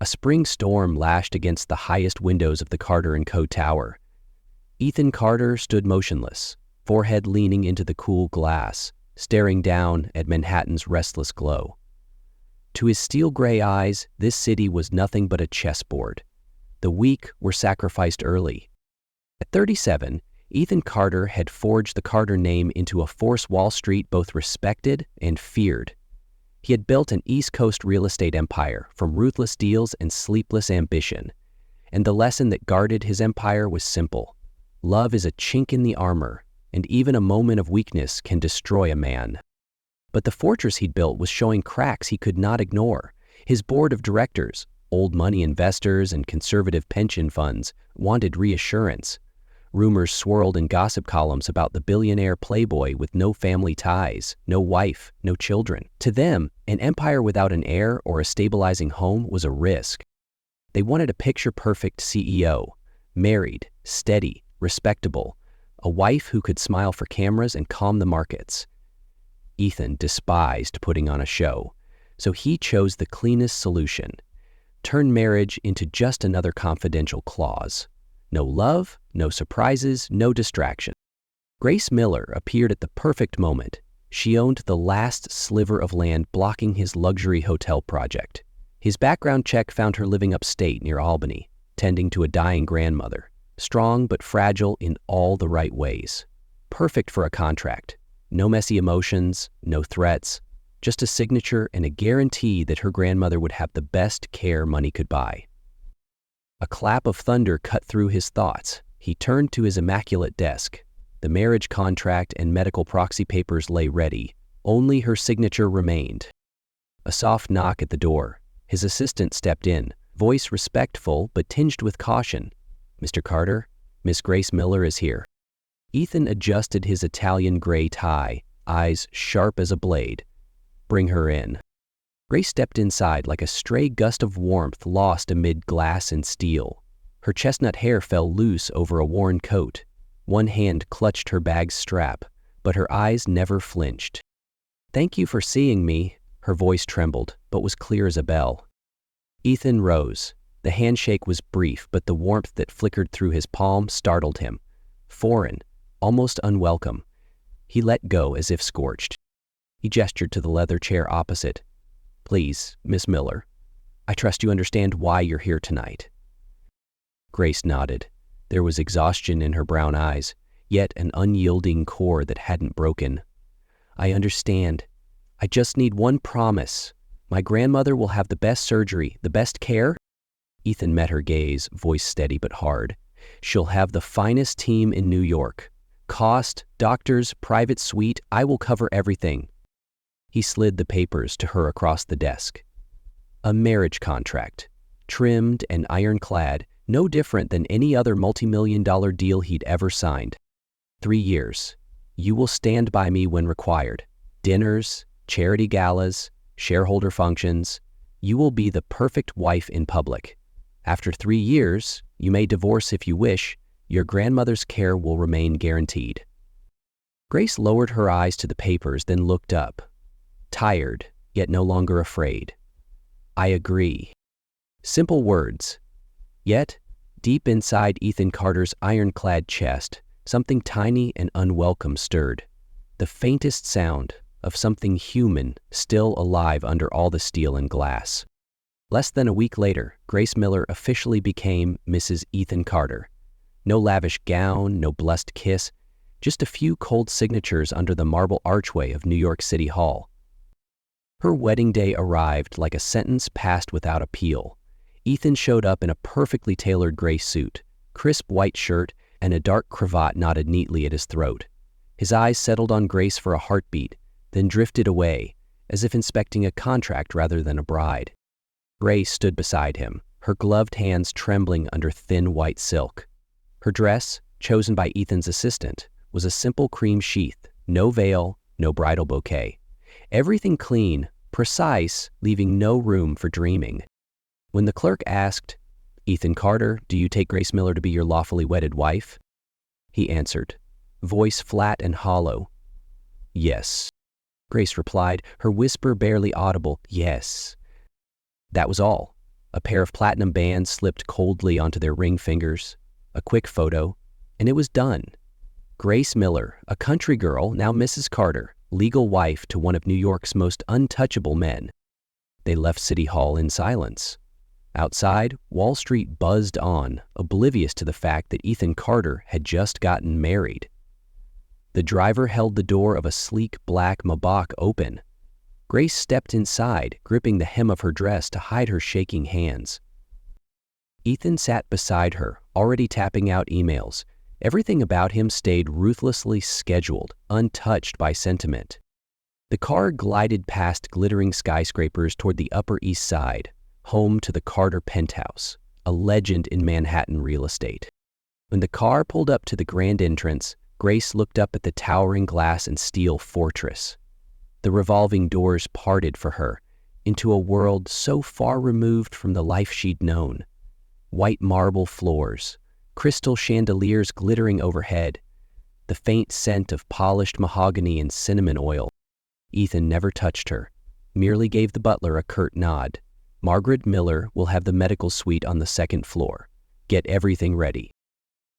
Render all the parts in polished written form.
A spring storm lashed against the highest windows of the Carter & Co. tower. Ethan Carter stood motionless, forehead leaning into the cool glass, staring down at Manhattan's restless glow. To his steel-gray eyes, this city was nothing but a chessboard. The weak were sacrificed early. At 37, Ethan Carter had forged the Carter name into a force Wall Street both respected and feared. He had built an East Coast real estate empire from ruthless deals and sleepless ambition. And the lesson that guarded his empire was simple. Love is a chink in the armor, and even a moment of weakness can destroy a man. But the fortress he'd built was showing cracks he could not ignore. His board of directors, old money investors and conservative pension funds, wanted reassurance. Rumors swirled in gossip columns about the billionaire playboy with no family ties, no wife, no children. To them, an empire without an heir or a stabilizing home was a risk. They wanted a picture-perfect CEO, married, steady, respectable, a wife who could smile for cameras and calm the markets. Ethan despised putting on a show, so he chose the cleanest solution: turn marriage into just another confidential clause. No love, no surprises, no distraction. Grace Miller appeared at the perfect moment. She owned the last sliver of land blocking his luxury hotel project. His background check found her living upstate near Albany, tending to a dying grandmother, strong but fragile in all the right ways. Perfect for a contract. No messy emotions, no threats, just a signature and a guarantee that her grandmother would have the best care money could buy. A clap of thunder cut through his thoughts. He turned to his immaculate desk. The marriage contract and medical proxy papers lay ready. Only her signature remained. A soft knock at the door. His assistant stepped in, voice respectful but tinged with caution. "Mr. Carter, Miss Grace Miller is here." Ethan adjusted his Italian gray tie, eyes sharp as a blade. "Bring her in." Grace stepped inside like a stray gust of warmth lost amid glass and steel. Her chestnut hair fell loose over a worn coat. One hand clutched her bag's strap, but her eyes never flinched. "Thank you for seeing me." Her voice trembled, but was clear as a bell. Ethan rose. The handshake was brief, but the warmth that flickered through his palm startled him. Foreign, almost unwelcome. He let go as if scorched. He gestured to the leather chair opposite. "Please, Miss Miller, I trust you understand why you're here tonight." Grace nodded. There was exhaustion in her brown eyes, yet an unyielding core that hadn't broken. "I understand. I just need one promise. My grandmother will have the best surgery, the best care." Ethan met her gaze, voice steady but hard. "She'll have the finest team in New York. Cost, doctors, private suite, I will cover everything." He slid the papers to her across the desk. A marriage contract, trimmed and ironclad, no different than any other multi-million-dollar deal he'd ever signed. 3 years. You will stand by me when required. Dinners, charity galas, shareholder functions. You will be the perfect wife in public. After 3 years, you may divorce if you wish. Your grandmother's care will remain guaranteed. Grace lowered her eyes to the papers, then looked up. Tired, yet no longer afraid. "I agree." Simple words. Yet, deep inside Ethan Carter's ironclad chest, something tiny and unwelcome stirred. The faintest sound of something human still alive under all the steel and glass. Less than a week later, Grace Miller officially became Mrs. Ethan Carter. No lavish gown, no blessed kiss, just a few cold signatures under the marble archway of New York City Hall. Her wedding day arrived like a sentence passed without appeal. Ethan showed up in a perfectly tailored gray suit, crisp white shirt, and a dark cravat knotted neatly at his throat. His eyes settled on Grace for a heartbeat, then drifted away, as if inspecting a contract rather than a bride. Grace stood beside him, her gloved hands trembling under thin white silk. Her dress, chosen by Ethan's assistant, was a simple cream sheath, no veil, no bridal bouquet. Everything clean, precise, leaving no room for dreaming. When the clerk asked, "Ethan Carter, do you take Grace Miller to be your lawfully wedded wife?" he answered, voice flat and hollow, "Yes." Grace replied, her whisper barely audible, "Yes." That was all. A pair of platinum bands slipped coldly onto their ring fingers. A quick photo, and it was done. Grace Miller, a country girl, now Mrs. Carter, legal wife to one of New York's most untouchable men. They left City Hall in silence. Outside, Wall Street buzzed on, oblivious to the fact that Ethan Carter had just gotten married. The driver held the door of a sleek black Maybach open. Grace stepped inside, gripping the hem of her dress to hide her shaking hands. Ethan sat beside her, already tapping out emails. Everything about him stayed ruthlessly scheduled, untouched by sentiment. The car glided past glittering skyscrapers toward the Upper East Side, home to the Carter penthouse, a legend in Manhattan real estate. When the car pulled up to the grand entrance, Grace looked up at the towering glass and steel fortress. The revolving doors parted for her into a world so far removed from the life she'd known. White marble floors, crystal chandeliers glittering overhead, the faint scent of polished mahogany and cinnamon oil. Ethan never touched her, merely gave the butler a curt nod. Margaret Miller will have the medical suite on the second floor. Get everything ready.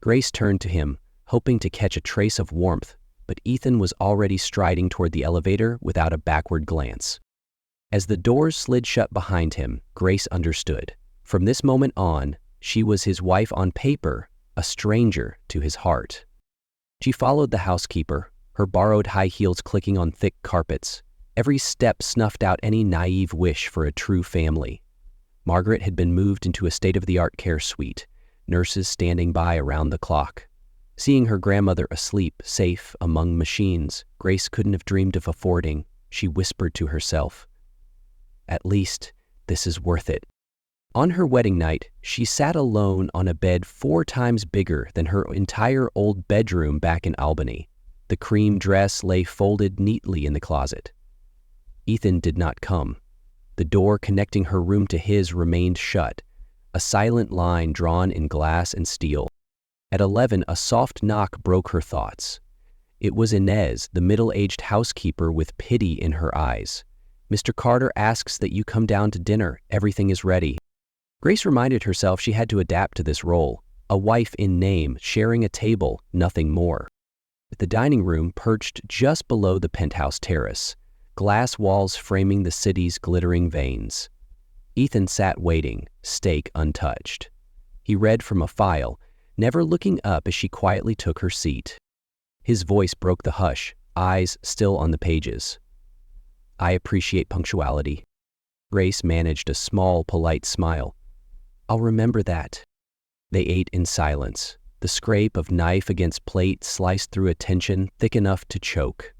Grace turned to him, hoping to catch a trace of warmth, but Ethan was already striding toward the elevator without a backward glance. As the doors slid shut behind him, Grace understood. From this moment on, she was his wife on paper, a stranger to his heart. She followed the housekeeper, her borrowed high heels clicking on thick carpets. Every step snuffed out any naive wish for a true family. Margaret had been moved into a state-of-the-art care suite, nurses standing by around the clock. Seeing her grandmother asleep, safe among machines, Grace couldn't have dreamed of affording. She whispered to herself, "At least, this is worth it." On her wedding night, she sat alone on a bed 4 times bigger than her entire old bedroom back in Albany. The cream dress lay folded neatly in the closet. Ethan did not come. The door connecting her room to his remained shut, a silent line drawn in glass and steel. At 11, a soft knock broke her thoughts. It was Inez, the middle-aged housekeeper with pity in her eyes. "Mr. Carter asks that you come down to dinner. Everything is ready." Grace reminded herself she had to adapt to this role, a wife in name, sharing a table, nothing more. The dining room perched just below the penthouse terrace, glass walls framing the city's glittering veins. Ethan sat waiting, steak untouched. He read from a file, never looking up as she quietly took her seat. His voice broke the hush, eyes still on the pages. "I appreciate punctuality." Grace managed a small, polite smile. "I'll remember that." They ate in silence. The scrape of knife against plate sliced through a tension thick enough to choke.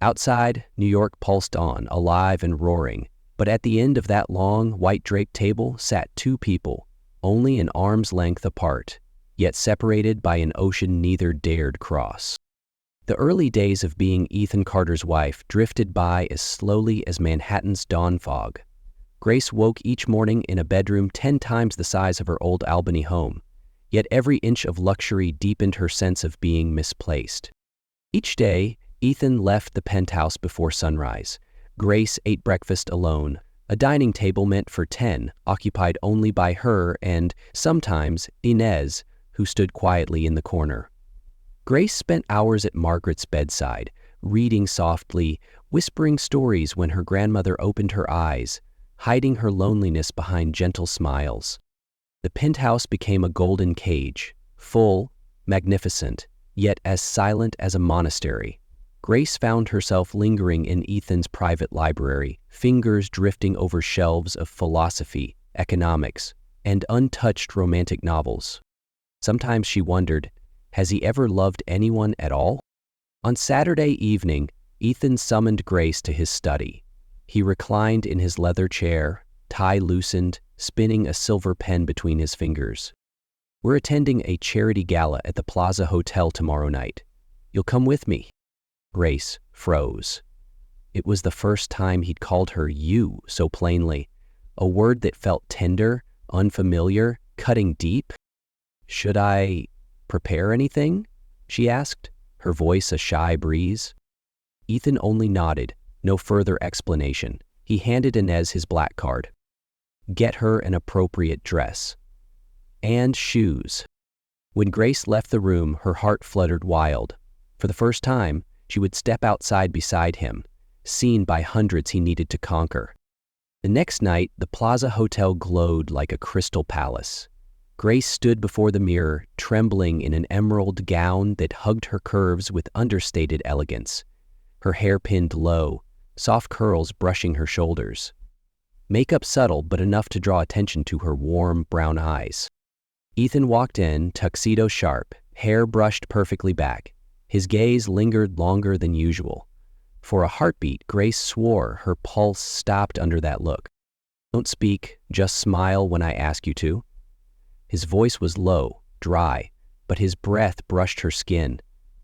Outside, New York pulsed on, alive and roaring. But at the end of that long, white-draped table sat 2 people, only an arm's length apart, yet separated by an ocean neither dared cross. The early days of being Ethan Carter's wife drifted by as slowly as Manhattan's dawn fog. Grace woke each morning in a bedroom 10 times the size of her old Albany home, yet every inch of luxury deepened her sense of being misplaced. Each day, Ethan left the penthouse before sunrise. Grace ate breakfast alone, a dining table meant for 10, occupied only by her and, sometimes, Inez, who stood quietly in the corner. Grace spent hours at Margaret's bedside, reading softly, whispering stories when her grandmother opened her eyes, hiding her loneliness behind gentle smiles. The penthouse became a golden cage, full, magnificent, yet as silent as a monastery. Grace found herself lingering in Ethan's private library, fingers drifting over shelves of philosophy, economics, and untouched romantic novels. Sometimes she wondered, has he ever loved anyone at all? On Saturday evening, Ethan summoned Grace to his study. He reclined in his leather chair, tie loosened, spinning a silver pen between his fingers. "We're attending a charity gala at the Plaza Hotel tomorrow night. You'll come with me?" Grace froze. It was the first time he'd called her "you" so plainly, a word that felt tender, unfamiliar, cutting deep. "Should I prepare anything?" she asked, her voice a shy breeze. Ethan only nodded, no further explanation. He handed Inez his black card. Get her an appropriate dress. And shoes. When Grace left the room, her heart fluttered wild. For the first time, she would step outside beside him, seen by hundreds he needed to conquer. The next night, the Plaza Hotel glowed like a crystal palace. Grace stood before the mirror, trembling in an emerald gown that hugged her curves with understated elegance. Her hair pinned low, soft curls brushing her shoulders. Makeup subtle but enough to draw attention to her warm brown eyes. Ethan walked in, tuxedo sharp, hair brushed perfectly back. His gaze lingered longer than usual. For a heartbeat, Grace swore her pulse stopped under that look. "Don't speak, just smile when I ask you to." His voice was low, dry, but his breath brushed her skin,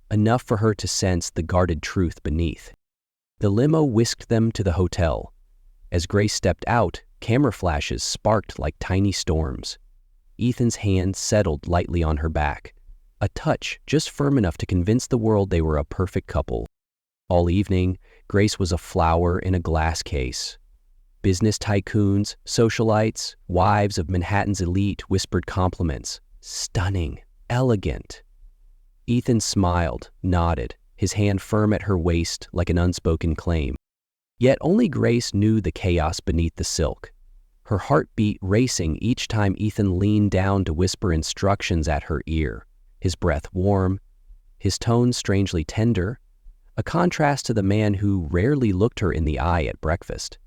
enough for her to sense the guarded truth beneath. The limo whisked them to the hotel. As Grace stepped out, camera flashes sparked like tiny storms. Ethan's hand settled lightly on her back, a touch just firm enough to convince the world they were a perfect couple. All evening, Grace was a flower in a glass case. Business tycoons, socialites, wives of Manhattan's elite whispered compliments. Stunning, elegant. Ethan smiled, nodded, his hand firm at her waist like an unspoken claim. Yet only Grace knew the chaos beneath the silk. Her heart beat racing each time Ethan leaned down to whisper instructions at her ear, his breath warm, his tone strangely tender, a contrast to the man who rarely looked her in the eye at breakfast.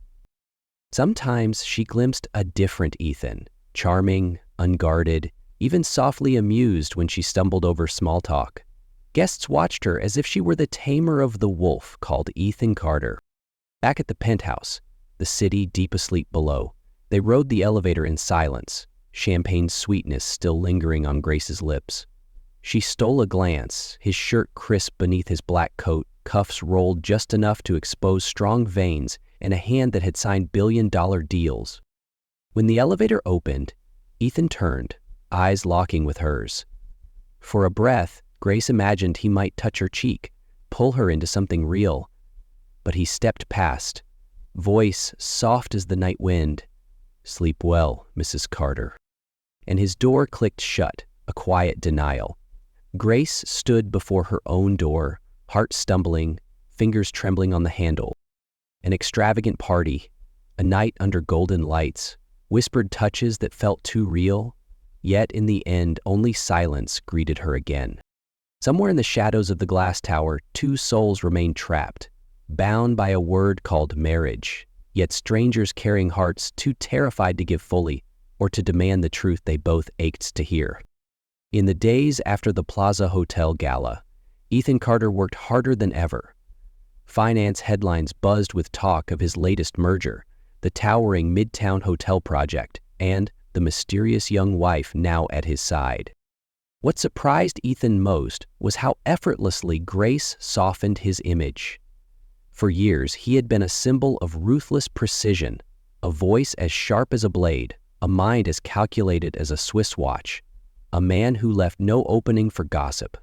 Sometimes she glimpsed a different Ethan, charming, unguarded, even softly amused when she stumbled over small talk. Guests watched her as if she were the tamer of the wolf called Ethan Carter. Back at the penthouse, the city deep asleep below, they rode the elevator in silence, champagne sweetness still lingering on Grace's lips. She stole a glance, his shirt crisp beneath his black coat, cuffs rolled just enough to expose strong veins, and a hand that had signed billion-dollar deals. When the elevator opened, Ethan turned, eyes locking with hers. For a breath, Grace imagined he might touch her cheek, pull her into something real. But he stepped past, voice soft as the night wind. "Sleep well, Mrs. Carter." And his door clicked shut, a quiet denial. Grace stood before her own door, heart stumbling, fingers trembling on the handle. An extravagant party, a night under golden lights, whispered touches that felt too real, yet in the end only silence greeted her again. Somewhere in the shadows of the glass tower, two souls remained trapped, bound by a word called marriage, yet strangers carrying hearts too terrified to give fully or to demand the truth they both ached to hear. In the days after the Plaza Hotel gala, Ethan Carter worked harder than ever. Finance headlines buzzed with talk of his latest merger, the towering Midtown Hotel project, and the mysterious young wife now at his side. What surprised Ethan most was how effortlessly Grace softened his image. For years, he had been a symbol of ruthless precision, a voice as sharp as a blade, a mind as calculated as a Swiss watch, a man who left no opening for gossip.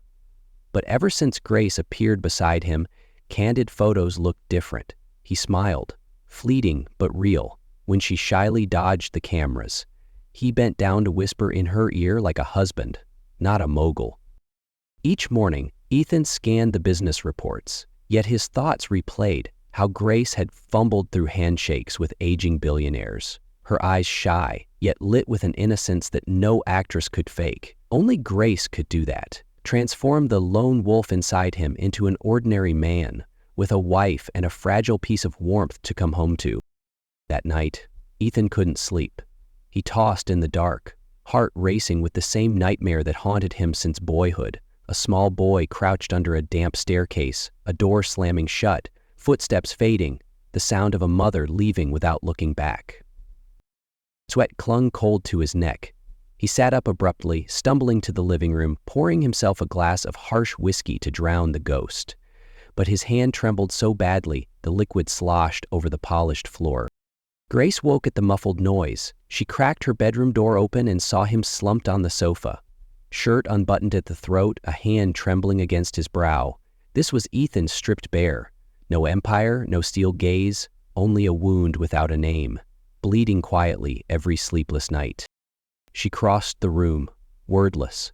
But ever since Grace appeared beside him, candid photos looked different. He smiled, fleeting but real, when she shyly dodged the cameras. He bent down to whisper in her ear like a husband, not a mogul. Each morning, Ethan scanned the business reports, yet his thoughts replayed how Grace had fumbled through handshakes with aging billionaires, her eyes shy, yet lit with an innocence that no actress could fake. Only Grace could do that, transform the lone wolf inside him into an ordinary man, with a wife and a fragile piece of warmth to come home to. That night, Ethan couldn't sleep. He tossed in the dark, heart racing with the same nightmare that haunted him since boyhood. A small boy crouched under a damp staircase, a door slamming shut, footsteps fading, the sound of a mother leaving without looking back. Sweat clung cold to his neck. He sat up abruptly, stumbling to the living room, pouring himself a glass of harsh whiskey to drown the ghost. But his hand trembled so badly, the liquid sloshed over the polished floor. Grace woke at the muffled noise. She cracked her bedroom door open and saw him slumped on the sofa. Shirt unbuttoned at the throat, a hand trembling against his brow. This was Ethan stripped bare. No empire, no steel gaze, only a wound without a name. bleeding quietly every sleepless night. She crossed the room, wordless.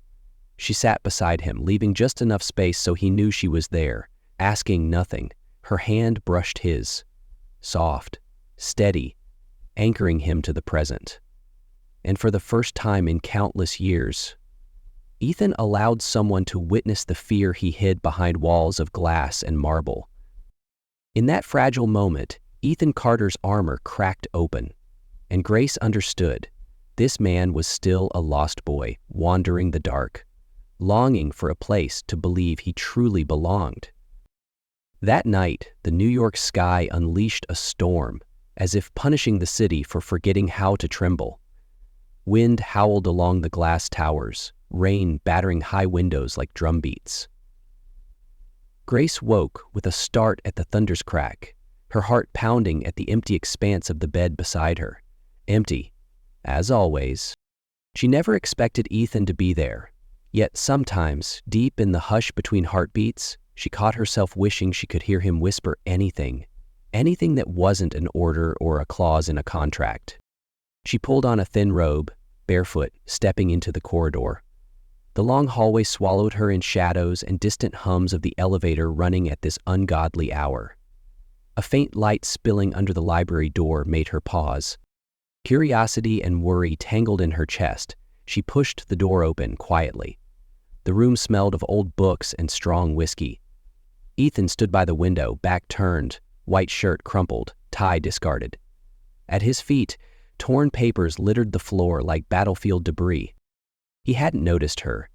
She sat beside him, leaving just enough space so he knew she was there, asking nothing. Her hand brushed his, soft, steady, anchoring him to the present. And for the first time in countless years, Ethan allowed someone to witness the fear he hid behind walls of glass and marble. In that fragile moment, Ethan Carter's armor cracked open, and Grace understood. This man was still a lost boy, wandering the dark, longing for a place to believe he truly belonged. That night, the New York sky unleashed a storm, as if punishing the city for forgetting how to tremble. Wind howled along the glass towers, rain battering high windows like drumbeats. Grace woke with a start at the thunder's crack, her heart pounding at the empty expanse of the bed beside her. Empty, as always. She never expected Ethan to be there, yet sometimes, deep in the hush between heartbeats, she caught herself wishing she could hear him whisper anything that wasn't an order or a clause in a contract. She pulled on a thin robe, barefoot, stepping into the corridor. The long hallway swallowed her in shadows and distant hums of the elevator running at this ungodly hour. A faint light spilling under the library door made her pause. Curiosity and worry tangled in her chest. She pushed the door open quietly. The room smelled of old books and strong whiskey. Ethan stood by the window, back turned, white shirt crumpled, tie discarded. At his feet, torn papers littered the floor like battlefield debris. He hadn't noticed her.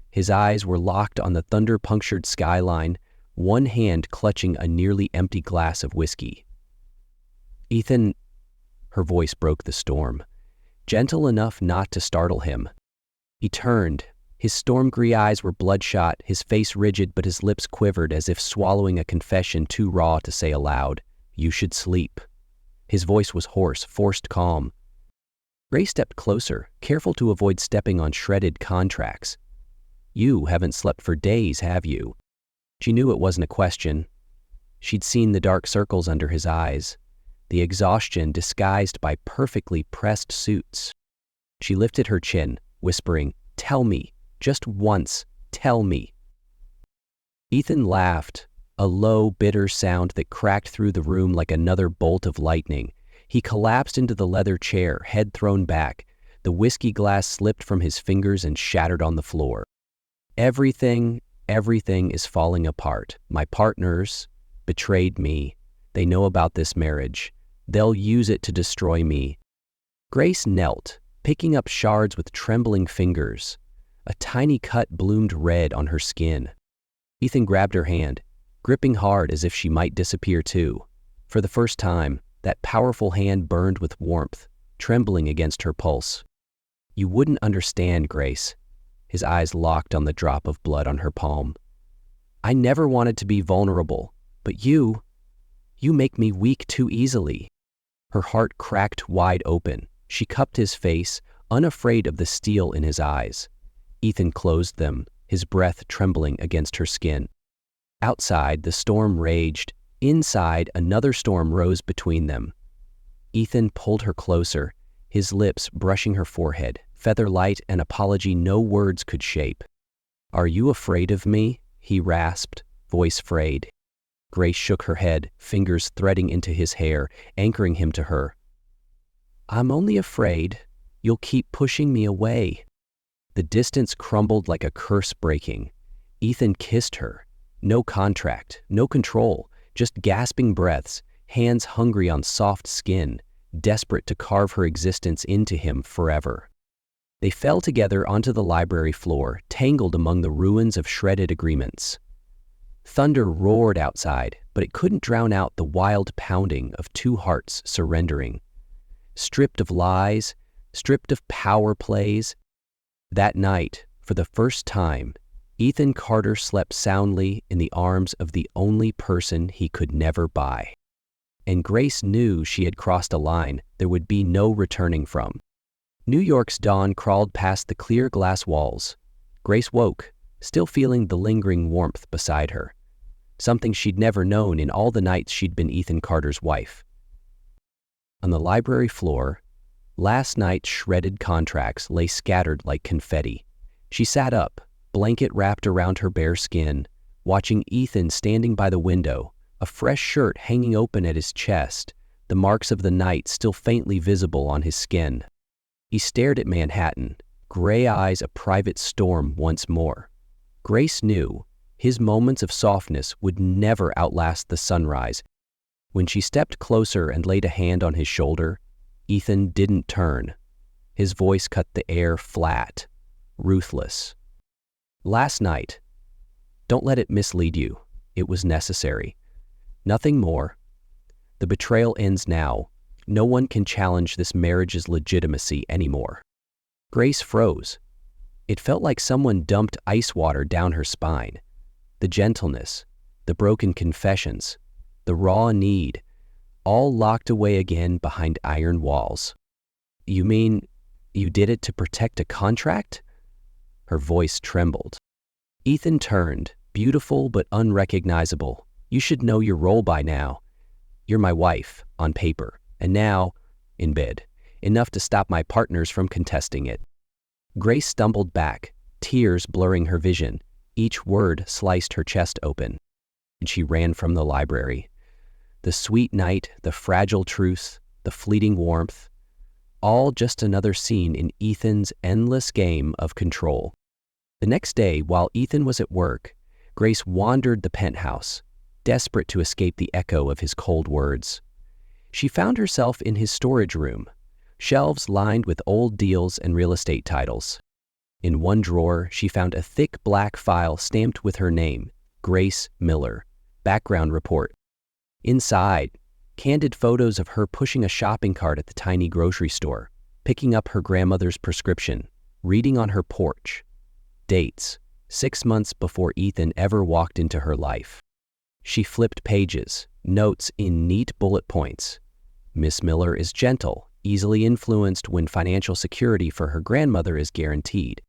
His eyes were locked on the thunder-punctured skyline, one hand clutching a nearly empty glass of whiskey. Ethan, her voice broke the storm, gentle enough not to startle him. He turned. His storm-gray eyes were bloodshot, his face rigid, but his lips quivered as if swallowing a confession too raw to say aloud. "You should sleep." His voice was hoarse, forced calm. Ray stepped closer, careful to avoid stepping on shredded contracts. "You haven't slept for days, have you?" She knew it wasn't a question. She'd seen the dark circles under his eyes, the exhaustion disguised by perfectly pressed suits. She lifted her chin, whispering, "Tell me, just once, tell me." Ethan laughed, a low, bitter sound that cracked through the room like another bolt of lightning. He collapsed into the leather chair, head thrown back. The whiskey glass slipped from his fingers and shattered on the floor. Everything is falling apart. My partners betrayed me. They know about this marriage. They'll use it to destroy me. Grace knelt, picking up shards with trembling fingers. A tiny cut bloomed red on her skin. Ethan grabbed her hand, gripping hard as if she might disappear too. For the first time, that powerful hand burned with warmth, trembling against her pulse. "You wouldn't understand, Grace." His eyes locked on the drop of blood on her palm. "I never wanted to be vulnerable, but you make me weak too easily." Her heart cracked wide open. She cupped his face, unafraid of the steel in his eyes. Ethan closed them, his breath trembling against her skin. Outside, the storm raged. Inside, another storm rose between them. Ethan pulled her closer, his lips brushing her forehead, feather-light an apology no words could shape. "Are you afraid of me?" he rasped, voice frayed. Grace shook her head, fingers threading into his hair, anchoring him to her. "I'm only afraid you'll keep pushing me away." The distance crumbled like a curse breaking. Ethan kissed her. No contract, no control, just gasping breaths, hands hungry on soft skin, desperate to carve her existence into him forever. They fell together onto the library floor, tangled among the ruins of shredded agreements. Thunder roared outside, but it couldn't drown out the wild pounding of two hearts surrendering. Stripped of lies, stripped of power plays. That night, for the first time, Ethan Carter slept soundly in the arms of the only person he could never buy. And Grace knew she had crossed a line there would be no returning from. New York's dawn crawled past the clear glass walls. Grace woke, still feeling the lingering warmth beside her, something she'd never known in all the nights she'd been Ethan Carter's wife. On the library floor, last night's shredded contracts lay scattered like confetti. She sat up, blanket wrapped around her bare skin, watching Ethan standing by the window, a fresh shirt hanging open at his chest, the marks of the night still faintly visible on his skin. He stared at Manhattan, gray eyes a private storm once more. Grace knew his moments of softness would never outlast the sunrise. When she stepped closer and laid a hand on his shoulder, Ethan didn't turn. His voice cut the air flat, ruthless. Last night, don't let it mislead you. It was necessary. Nothing more. The betrayal ends now. No one can challenge this marriage's legitimacy anymore. Grace froze. It felt like someone dumped ice water down her spine. The gentleness, the broken confessions, the raw need, all locked away again behind iron walls. You mean you did it to protect a contract? Her voice trembled. Ethan turned, beautiful but unrecognizable. You should know your role by now. You're my wife, on paper, and now, in bed, enough to stop my partners from contesting it. Grace stumbled back, tears blurring her vision. Each word sliced her chest open, and she ran from the library. The sweet night, the fragile truth, the fleeting warmth, all just another scene in Ethan's endless game of control. The next day, while Ethan was at work, Grace wandered the penthouse, desperate to escape the echo of his cold words. She found herself in his storage room, shelves lined with old deals and real estate titles. In one drawer, she found a thick black file stamped with her name, Grace Miller, background report. Inside, candid photos of her pushing a shopping cart at the tiny grocery store, picking up her grandmother's prescription, reading on her porch. Dates, 6 months before Ethan ever walked into her life. She flipped pages, notes in neat bullet points. Miss Miller is gentle, easily influenced when financial security for her grandmother is guaranteed.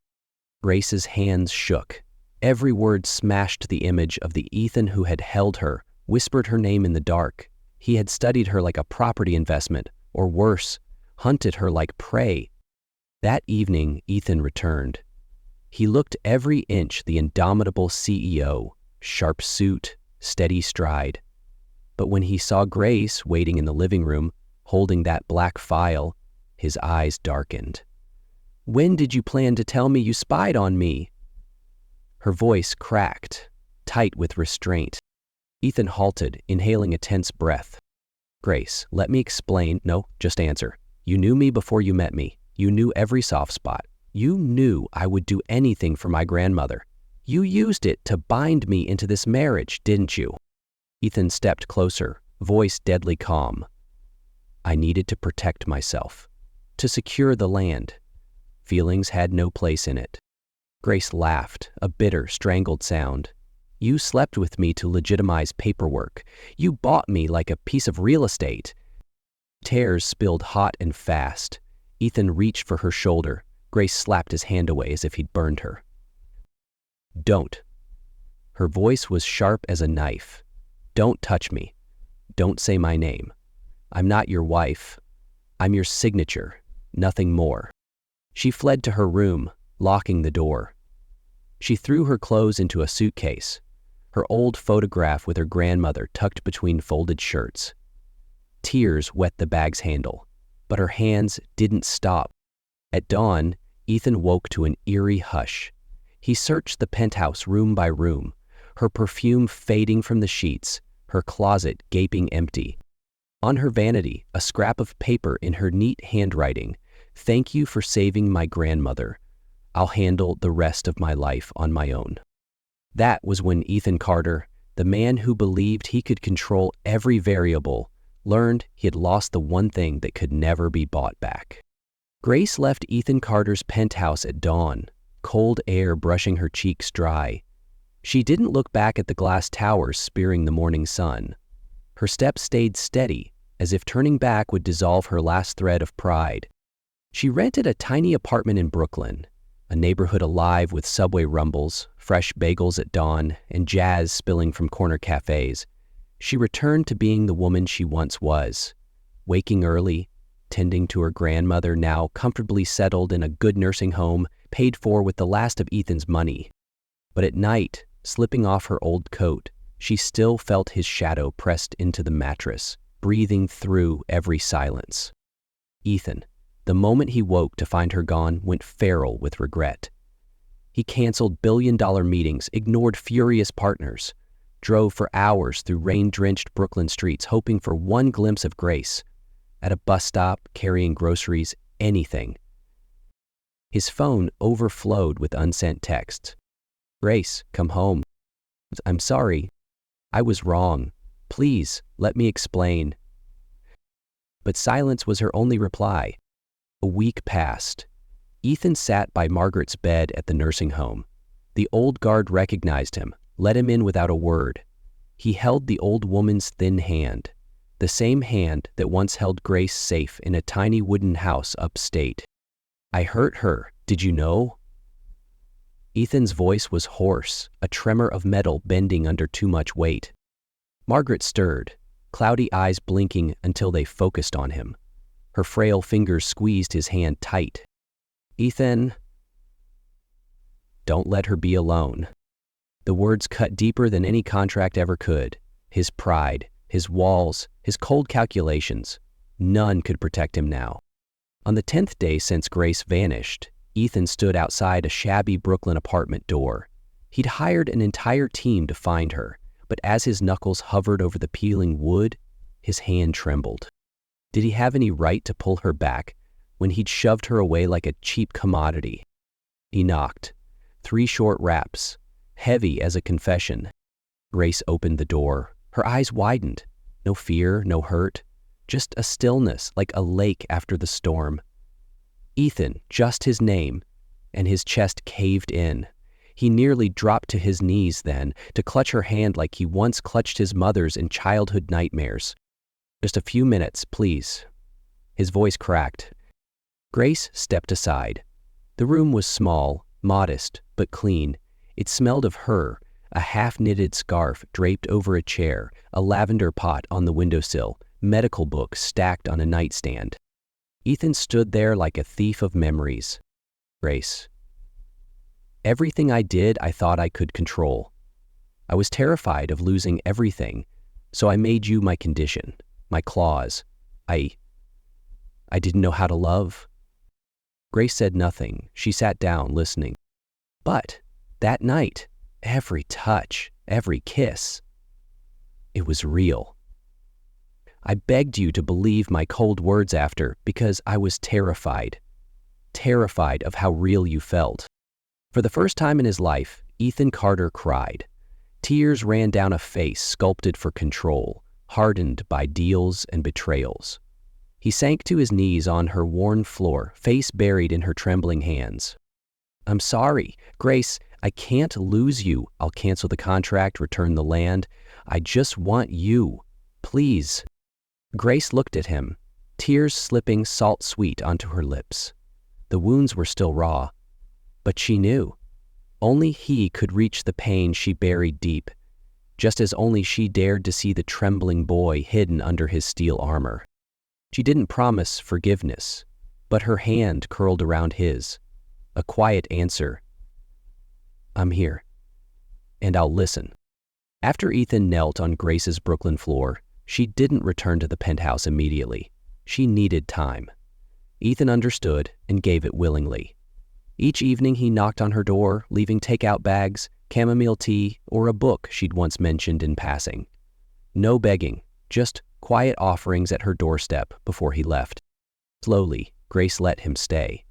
Grace's hands shook. Every word smashed the image of the Ethan who had held her, whispered her name in the dark. He had studied her like a property investment, or worse, hunted her like prey. That evening, Ethan returned. He looked every inch the indomitable CEO, sharp suit, steady stride. But when he saw Grace waiting in the living room, holding that black file, his eyes darkened. "When did you plan to tell me you spied on me?" Her voice cracked, tight with restraint. Ethan halted, inhaling a tense breath. "Grace, let me explain." "No, just answer. You knew me before you met me. You knew every soft spot. You knew I would do anything for my grandmother. You used it to bind me into this marriage, didn't you?" Ethan stepped closer, voice deadly calm. "I needed to protect myself, to secure the land. Feelings had no place in it." Grace laughed, a bitter, strangled sound. "You slept with me to legitimize paperwork. You bought me like a piece of real estate." Tears spilled hot and fast. Ethan reached for her shoulder. Grace slapped his hand away as if he'd burned her. "Don't." Her voice was sharp as a knife. "Don't touch me. Don't say my name. I'm not your wife. I'm your signature, nothing more." She fled to her room, locking the door. She threw her clothes into a suitcase, her old photograph with her grandmother tucked between folded shirts. Tears wet the bag's handle, but her hands didn't stop. At dawn, Ethan woke to an eerie hush. He searched the penthouse room by room, her perfume fading from the sheets, her closet gaping empty. On her vanity, a scrap of paper in her neat handwriting. "Thank you for saving my grandmother. I'll handle the rest of my life on my own." That was when Ethan Carter, the man who believed he could control every variable, learned he had lost the one thing that could never be bought back. Grace left Ethan Carter's penthouse at dawn, cold air brushing her cheeks dry. She didn't look back at the glass towers spearing the morning sun. Her steps stayed steady, as if turning back would dissolve her last thread of pride. She rented a tiny apartment in Brooklyn, a neighborhood alive with subway rumbles, fresh bagels at dawn, and jazz spilling from corner cafes. She returned to being the woman she once was, waking early, tending to her grandmother now comfortably settled in a good nursing home paid for with the last of Ethan's money. But at night, slipping off her old coat, she still felt his shadow pressed into the mattress, breathing through every silence. Ethan, the moment he woke to find her gone, went feral with regret. He canceled billion-dollar meetings, ignored furious partners, drove for hours through rain-drenched Brooklyn streets hoping for one glimpse of Grace. At a bus stop, carrying groceries, anything. His phone overflowed with unsent texts. "Grace, come home. I'm sorry. I was wrong. Please, let me explain." But silence was her only reply. A week passed. Ethan sat by Margaret's bed at the nursing home. The old guard recognized him, let him in without a word. He held the old woman's thin hand, the same hand that once held Grace safe in a tiny wooden house upstate. "I hurt her, did you know?" Ethan's voice was hoarse, a tremor of metal bending under too much weight. Margaret stirred, cloudy eyes blinking until they focused on him. Her frail fingers squeezed his hand tight. "Ethan, don't let her be alone." The words cut deeper than any contract ever could. His pride, his walls, his cold calculations. None could protect him now. On the 10th day since Grace vanished, Ethan stood outside a shabby Brooklyn apartment door. He'd hired an entire team to find her, but as his knuckles hovered over the peeling wood, his hand trembled. Did he have any right to pull her back when he'd shoved her away like a cheap commodity? He knocked. 3 short raps, heavy as a confession. Grace opened the door. Her eyes widened. No fear, no hurt, just a stillness like a lake after the storm. Ethan, just his name, and his chest caved in. He nearly dropped to his knees then, to clutch her hand like he once clutched his mother's in childhood nightmares. "Just a few minutes, please." His voice cracked. Grace stepped aside. The room was small, modest, but clean. It smelled of her, a half-knitted scarf draped over a chair, a lavender pot on the windowsill, medical books stacked on a nightstand. Ethan stood there like a thief of memories. "Grace, everything I did I thought I could control. I was terrified of losing everything, so I made you my condition, my clause. I didn't know how to love." Grace said nothing. She sat down, listening. But that night, every touch, every kiss, it was real. "I begged you to believe my cold words after because I was terrified of how real you felt." For the first time in his life, Ethan Carter cried. Tears ran down a face sculpted for control, hardened by deals and betrayals. He sank to his knees on her worn floor, face buried in her trembling hands. "I'm sorry, Grace, I can't lose you. I'll cancel the contract, return the land. I just want you. Please." Grace looked at him, tears slipping salt-sweet onto her lips. The wounds were still raw, but she knew. Only he could reach the pain she buried deep, just as only she dared to see the trembling boy hidden under his steel armor. She didn't promise forgiveness, but her hand curled around his. A quiet answer. "I'm here, and I'll listen." After Ethan knelt on Grace's Brooklyn floor, she didn't return to the penthouse immediately. She needed time. Ethan understood and gave it willingly. Each evening he knocked on her door, leaving takeout bags, chamomile tea, or a book she'd once mentioned in passing. No begging, just quiet offerings at her doorstep before he left. Slowly, Grace let him stay.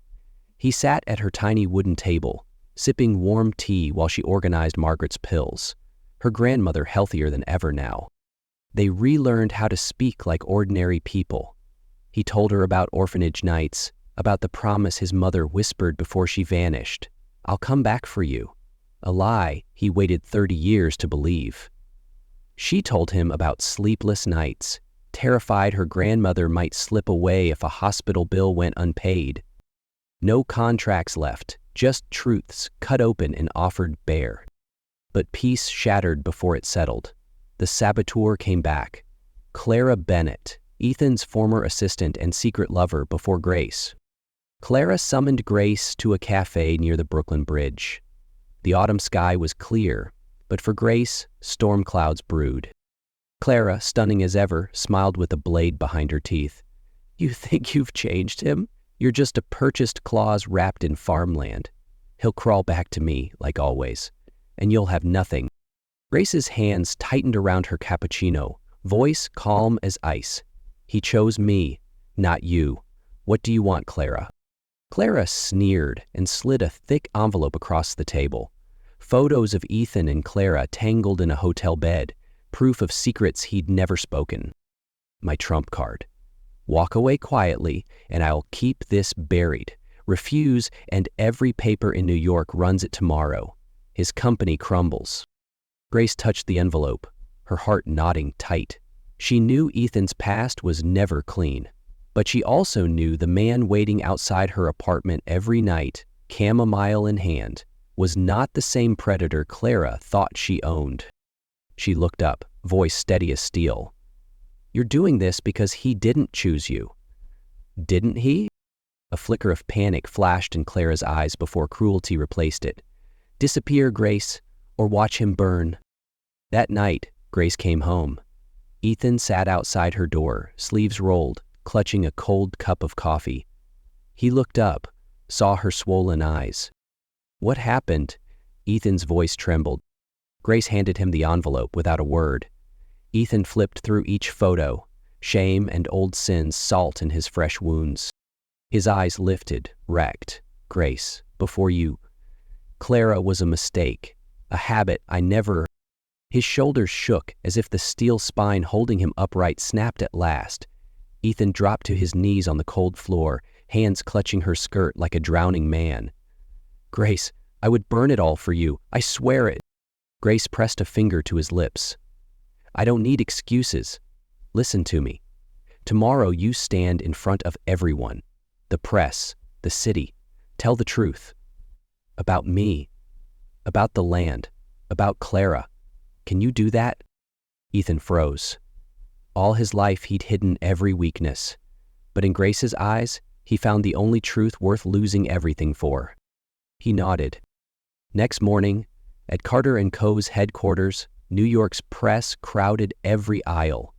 He sat at her tiny wooden table, sipping warm tea while she organized Margaret's pills, her grandmother healthier than ever now. They relearned how to speak like ordinary people. He told her about orphanage nights, about the promise his mother whispered before she vanished. "I'll come back for you." A lie he waited 30 years to believe. She told him about sleepless nights, terrified her grandmother might slip away if a hospital bill went unpaid. No contracts left, just truths cut open and offered bare. But peace shattered before it settled. The saboteur came back. Clara Bennett, Ethan's former assistant and secret lover before Grace. Clara summoned Grace to a cafe near the Brooklyn Bridge. The autumn sky was clear, but for Grace, storm clouds brewed. Clara, stunning as ever, smiled with a blade behind her teeth. "You think you've changed him? You're just a purchased clause wrapped in farmland. He'll crawl back to me, like always, and you'll have nothing." Grace's hands tightened around her cappuccino, voice calm as ice. "He chose me, not you. What do you want, Clara?" Clara sneered and slid a thick envelope across the table. Photos of Ethan and Clara tangled in a hotel bed, proof of secrets he'd never spoken. "My trump card. Walk away quietly, and I'll keep this buried. Refuse, and every paper in New York runs it tomorrow. His company crumbles." Grace touched the envelope, her heart knotting tight. She knew Ethan's past was never clean, but she also knew the man waiting outside her apartment every night, chamomile in hand, was not the same predator Clara thought she owned. She looked up, voice steady as steel. "You're doing this because he didn't choose you." "Didn't he?" A flicker of panic flashed in Clara's eyes before cruelty replaced it. "Disappear, Grace, or watch him burn." That night, Grace came home. Ethan sat outside her door, sleeves rolled, clutching a cold cup of coffee. He looked up, saw her swollen eyes. "What happened?" Ethan's voice trembled. Grace handed him the envelope without a word. Ethan flipped through each photo, shame and old sins salt in his fresh wounds. His eyes lifted, wrecked. "Grace, before you... Clara was a mistake, a habit I never..." His shoulders shook as if the steel spine holding him upright snapped at last. Ethan dropped to his knees on the cold floor, hands clutching her skirt like a drowning man. "Grace, I would burn it all for you, I swear it." Grace pressed a finger to his lips. "I don't need excuses. Listen to me. Tomorrow you stand in front of everyone. The press, the city. Tell the truth. About me. About the land. About Clara. Can you do that?" Ethan froze. All his life he'd hidden every weakness. But in Grace's eyes, he found the only truth worth losing everything for. He nodded. Next morning, at Carter & Co.'s headquarters, New York's press crowded every aisle.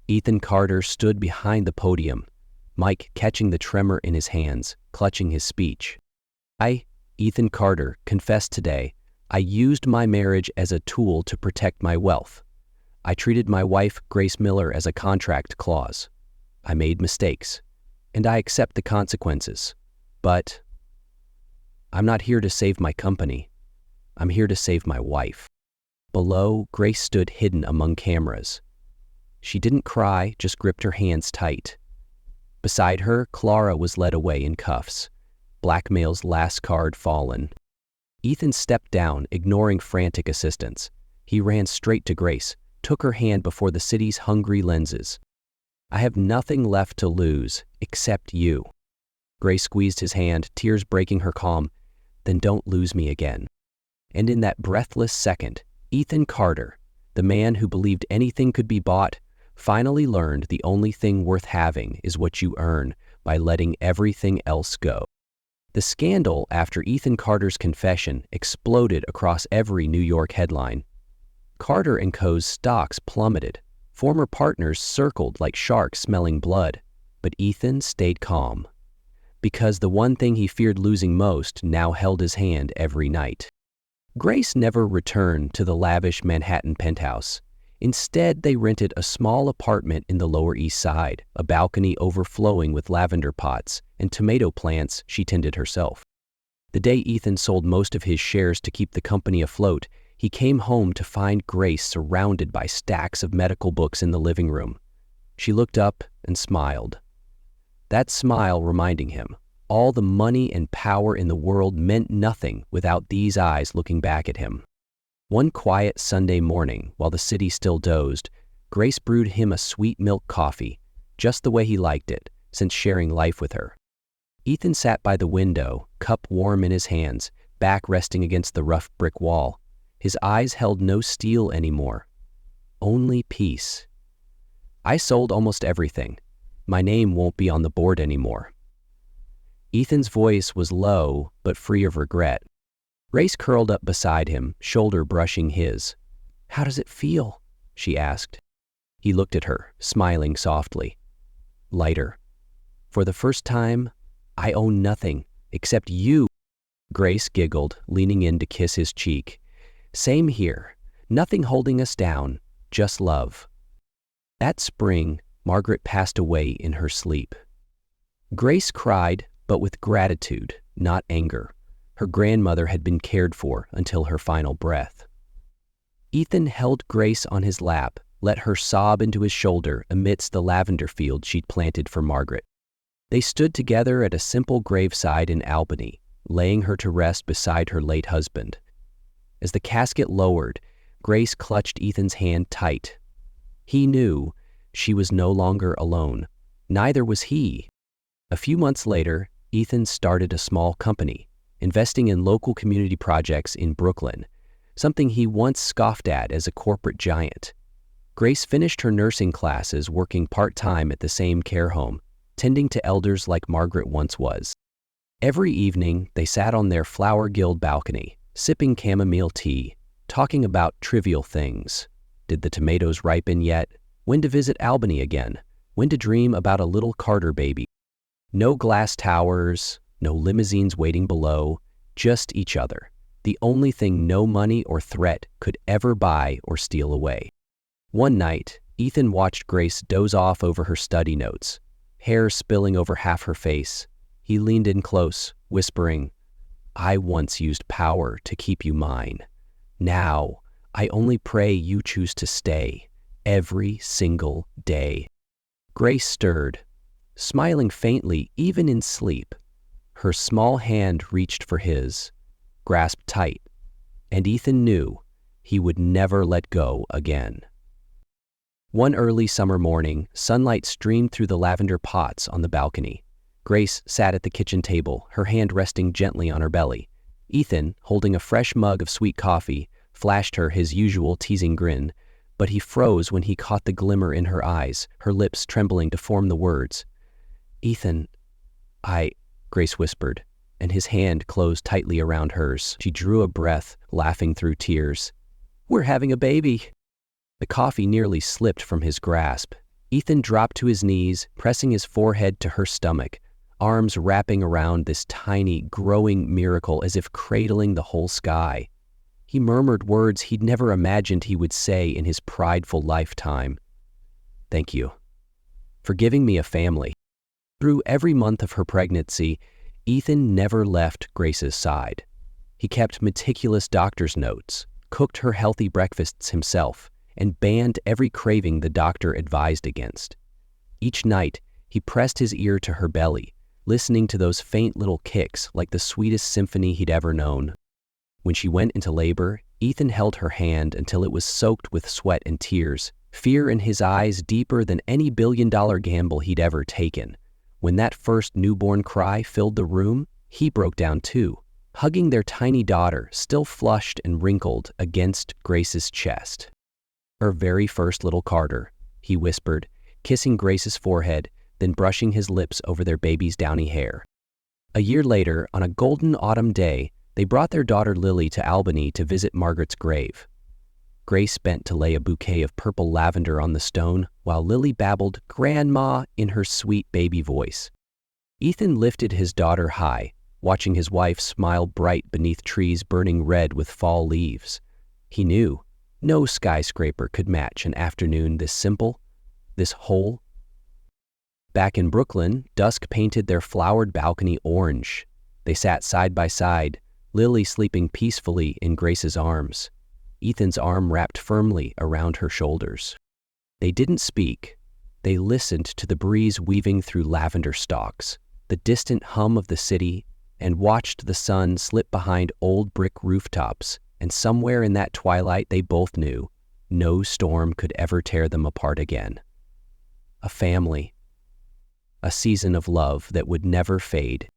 Ethan Carter stood behind the podium, Mike catching the tremor in his hands, clutching his speech. "I, Ethan Carter, confess today, I used my marriage as a tool to protect my wealth. I treated my wife, Grace Miller, as a contract clause. I made mistakes, and I accept the consequences. But I'm not here to save my company. I'm here to save my wife." Below, Grace stood hidden among cameras. She didn't cry, just gripped her hands tight. Beside her, Clara was led away in cuffs, blackmail's last card fallen. Ethan stepped down, ignoring frantic assistants. He ran straight to Grace, took her hand before the city's hungry lenses. "I have nothing left to lose, except you." Grace squeezed his hand, tears breaking her calm. "Then don't lose me again." And in that breathless second, Ethan Carter, the man who believed anything could be bought, finally learned the only thing worth having is what you earn by letting everything else go. The scandal after Ethan Carter's confession exploded across every New York headline. Carter & Co.'s stocks plummeted. Former partners circled like sharks smelling blood. But Ethan stayed calm. Because the one thing he feared losing most now held his hand every night. Grace never returned to the lavish Manhattan penthouse. Instead, they rented a small apartment in the Lower East Side, a balcony overflowing with lavender pots and tomato plants she tended herself. The day Ethan sold most of his shares to keep the company afloat, he came home to find Grace surrounded by stacks of medical books in the living room. She looked up and smiled. That smile reminding him, all the money and power in the world meant nothing without these eyes looking back at him. One quiet Sunday morning, while the city still dozed, Grace brewed him a sweet milk coffee, just the way he liked it, since sharing life with her. Ethan sat by the window, cup warm in his hands, back resting against the rough brick wall. His eyes held no steel anymore, only peace. "I sold almost everything. My name won't be on the board anymore." Ethan's voice was low, but free of regret. Grace curled up beside him, shoulder brushing his. "How does it feel?" she asked. He looked at her, smiling softly. "Lighter. For the first time, I own nothing except you." Grace giggled, leaning in to kiss his cheek. "Same here. Nothing holding us down, just love." That spring, Margaret passed away in her sleep. Grace cried, but with gratitude, not anger. Her grandmother had been cared for until her final breath. Ethan held Grace on his lap, let her sob into his shoulder amidst the lavender field she'd planted for Margaret. They stood together at a simple graveside in Albany, laying her to rest beside her late husband. As the casket lowered, Grace clutched Ethan's hand tight. He knew she was no longer alone. Neither was he. A few months later, Ethan started a small company, investing in local community projects in Brooklyn, something he once scoffed at as a corporate giant. Grace finished her nursing classes working part-time at the same care home, tending to elders like Margaret once was. Every evening, they sat on their flower-gilled balcony, sipping chamomile tea, talking about trivial things. Did the tomatoes ripen yet? When to visit Albany again? When to dream about a little Carter baby? No glass towers, no limousines waiting below, just each other. The only thing no money or threat could ever buy or steal away. One night, Ethan watched Grace doze off over her study notes, hair spilling over half her face. He leaned in close, whispering, "I once used power to keep you mine. Now, I only pray you choose to stay, every single day." Grace stirred, smiling faintly even in sleep. Her small hand reached for his, grasped tight, and Ethan knew he would never let go again. One early summer morning, sunlight streamed through the lavender pots on the balcony. Grace sat at the kitchen table, her hand resting gently on her belly. Ethan, holding a fresh mug of sweet coffee, flashed her his usual teasing grin, but he froze when he caught the glimmer in her eyes, her lips trembling to form the words. "Ethan, Grace whispered, and his hand closed tightly around hers. She drew a breath, laughing through tears. "We're having a baby." The coffee nearly slipped from his grasp. Ethan dropped to his knees, pressing his forehead to her stomach, arms wrapping around this tiny, growing miracle as if cradling the whole sky. He murmured words he'd never imagined he would say in his prideful lifetime. "Thank you for giving me a family." Through every month of her pregnancy, Ethan never left Grace's side. He kept meticulous doctor's notes, cooked her healthy breakfasts himself, and banned every craving the doctor advised against. Each night, he pressed his ear to her belly, listening to those faint little kicks like the sweetest symphony he'd ever known. When she went into labor, Ethan held her hand until it was soaked with sweat and tears, fear in his eyes deeper than any billion-dollar gamble he'd ever taken. When that first newborn cry filled the room, he broke down too, hugging their tiny daughter, still flushed and wrinkled, against Grace's chest. "Her very first little Carter," he whispered, kissing Grace's forehead, then brushing his lips over their baby's downy hair. A year later, on a golden autumn day, they brought their daughter Lily to Albany to visit Margaret's grave. Grace bent to lay a bouquet of purple lavender on the stone, while Lily babbled "Grandma" in her sweet baby voice. Ethan lifted his daughter high, watching his wife smile bright beneath trees burning red with fall leaves. He knew no skyscraper could match an afternoon this simple, this whole. Back in Brooklyn, dusk painted their flowered balcony orange. They sat side by side, Lily sleeping peacefully in Grace's arms, Ethan's arm wrapped firmly around her shoulders. They didn't speak. They listened to the breeze weaving through lavender stalks, the distant hum of the city, and watched the sun slip behind old brick rooftops, and somewhere in that twilight they both knew no storm could ever tear them apart again. A family. A season of love that would never fade.